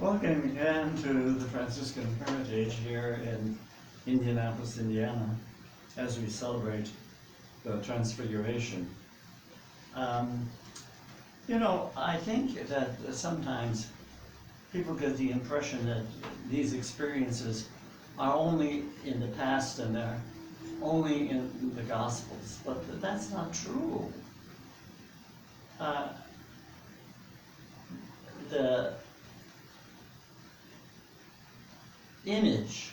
Welcome again to the Franciscan Heritage here in Indianapolis, Indiana, as we celebrate the Transfiguration. I think that sometimes people get the impression that these experiences are only in the past and they're only in the Gospels, but that's not true. The image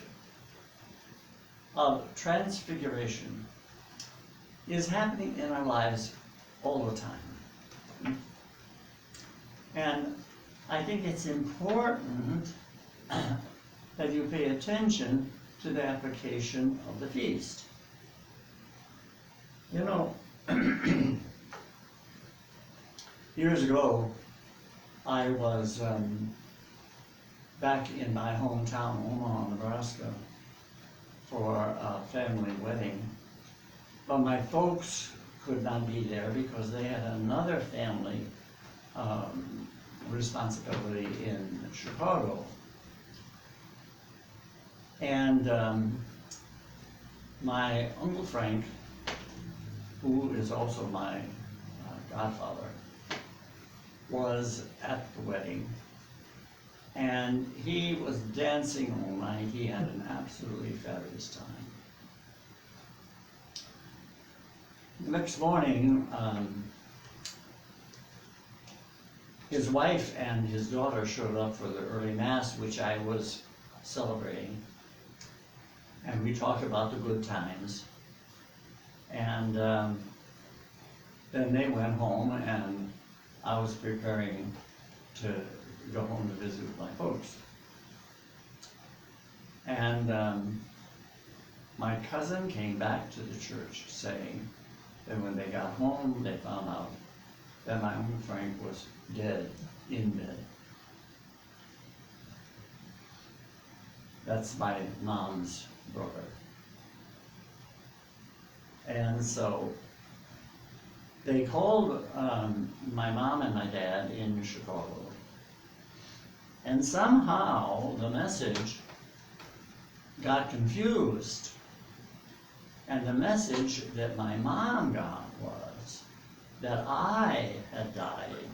of transfiguration is happening in our lives all the time. And I think it's important that you pay attention to the application of the feast. You know, years ago, I was back in my hometown, Omaha, Nebraska, for a family wedding. But my folks could not be there because they had another family responsibility in Chicago. And my Uncle Frank, who is also my godfather, was at the wedding. And he was dancing all night. He had an absolutely fabulous time. The next morning, his wife and his daughter showed up for the early mass, which I was celebrating. And we talked about the good times. And then they went home, and I was preparing to go home to visit with my folks. And my cousin came back to the church saying that when they got home, they found out that my Uncle Frank was dead in bed. That's my mom's brother. And so they called my mom and my dad in Chicago. And somehow the message got confused. And the message that my mom got was that I had died.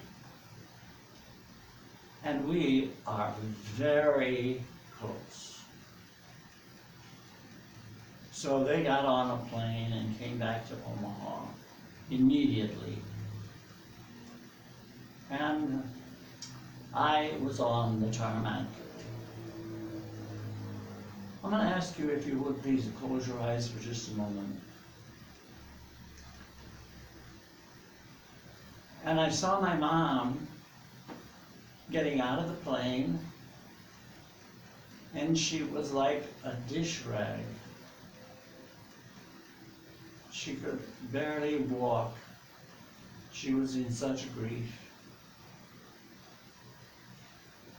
And we are very close. So they got on a plane and came back to Omaha immediately. And I was on the tarmac. I'm going to ask you if you would please close your eyes for just a moment. And I saw my mom getting out of the plane, and she was like a dish rag. She could barely walk. She was in such grief.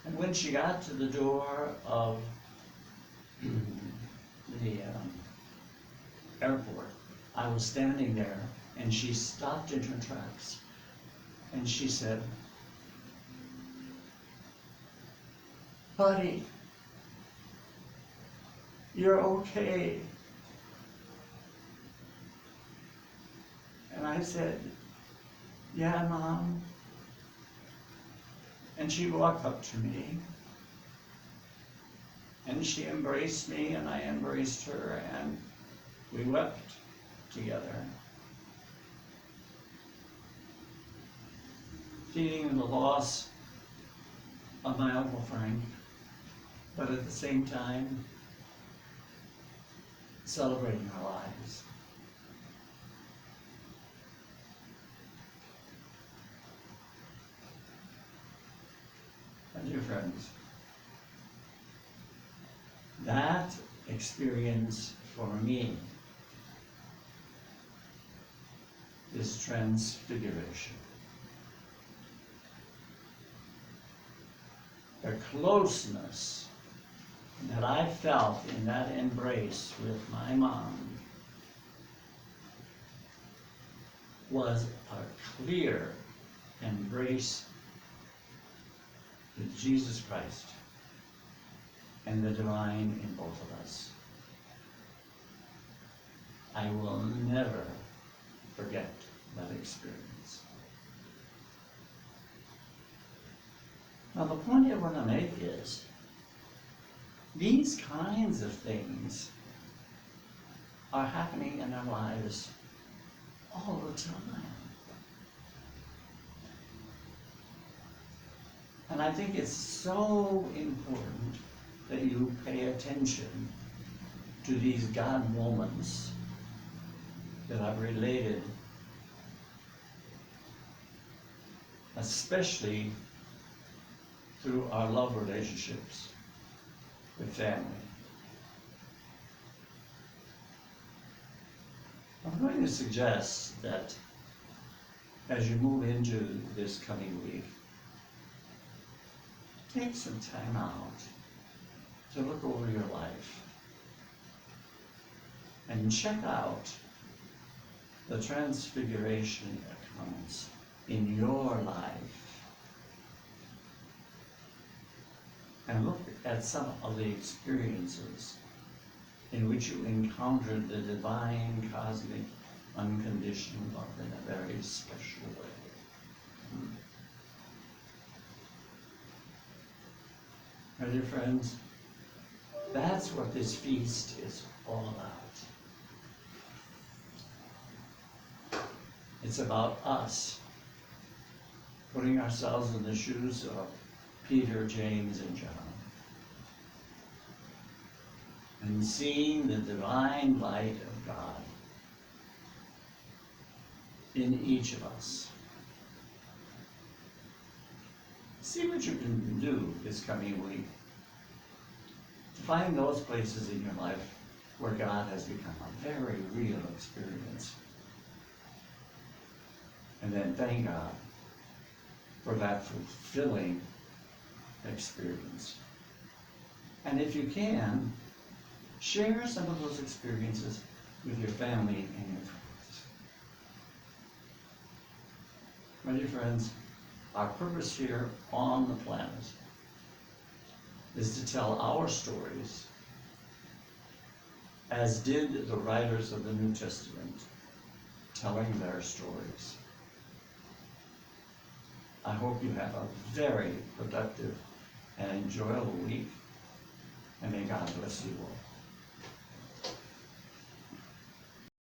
And when she got to the door of the airport, I was standing there, and she stopped in her tracks, and she said, "Buddy, you're okay." And I said, "Yeah, Mom." And she walked up to me, and she embraced me, and I embraced her, and we wept together, feeling the loss of my Uncle Frank, but at the same time, celebrating our lives. And dear friends, that experience for me is transfiguration. The closeness that I felt in that embrace with my mom was a clear embrace with Jesus Christ. and the divine in both of us. I will never forget that experience. Now, the point I want to make is, these kinds of things are happening in our lives all the time. And I think it's so important that you pay attention to these God moments that I've related, especially through our love relationships with family. I'm going to suggest that as you move into this coming week, take some time out to look over your life and check out the Transfiguration accounts in your life, and look at some of the experiences in which you encountered the divine, cosmic, unconditional love in a very special way. My dear friends, that's what this feast is all about. It's about us putting ourselves in the shoes of Peter, James, and John, and seeing the divine light of God in each of us. See what you can do this coming week to find those places in your life where God has become a very real experience. And then thank God for that fulfilling experience. And if you can, share some of those experiences with your family and your friends. My dear friends, our purpose here on the planet is to tell our stories as did the writers of the New Testament, telling their stories. I hope you have a very productive and enjoyable week, and may God bless you all.